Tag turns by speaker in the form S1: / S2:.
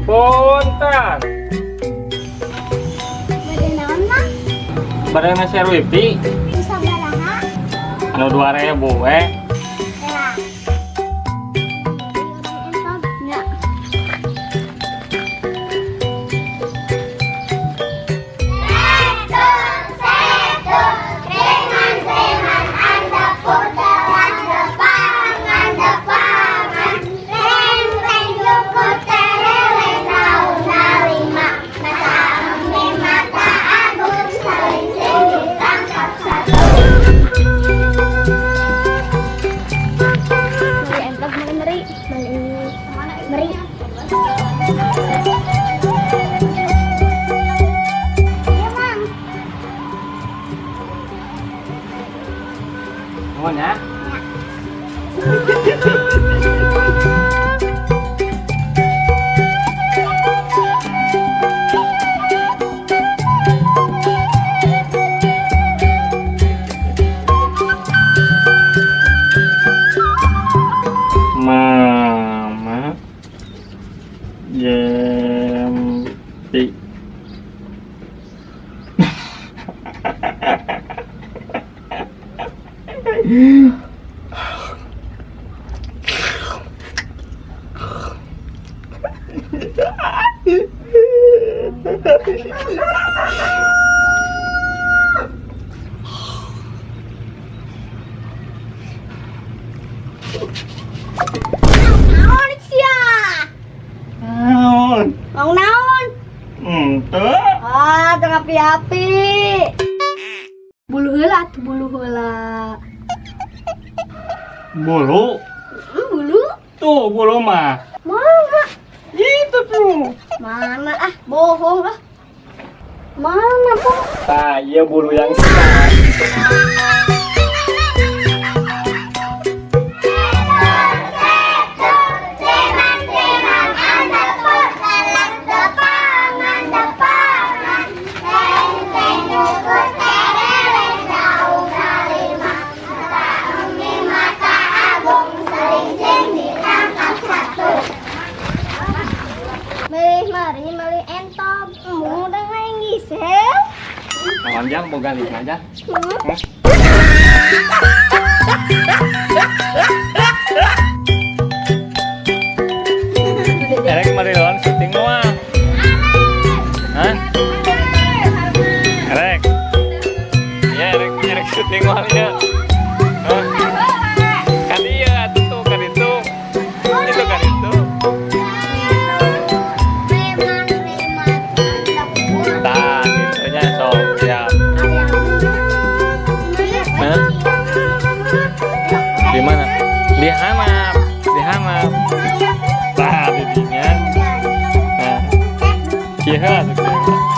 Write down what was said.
S1: Punten.
S2: Bade naon mah?
S1: Bade meser wifi.
S2: Bisa baraha?
S1: Anu 2000 we.
S2: Ya. Ya. Meri. Iya, Mang.
S1: Nuhun ya. Mama Yempi.
S2: Naon sia?
S1: Naon?
S2: Mau naon?
S1: Henteu.
S2: Ah, tengah api-api. Bulu heula tuh bulu heula.
S1: Bulu.
S2: Bulu?
S1: Tuh bulu mah.
S2: Mana?
S1: Itu tuh.
S2: Mana ah, bohong ah. Mana, Po?
S1: Nah, iya bulu yang besar.
S2: Mari entop, udah main gisel.
S1: Panjang boga nih aja. Erek mari lawan syuting doang. Hah? Erek. Ya erek syuting doang ya. Hah? Kan iya tuh kan itu. Itu kan itu. Tah, gitunya sok siap. Hah? Di mana? Di Hanap. Di Hanap. Tah, didinya. Nah. Kieu tuh.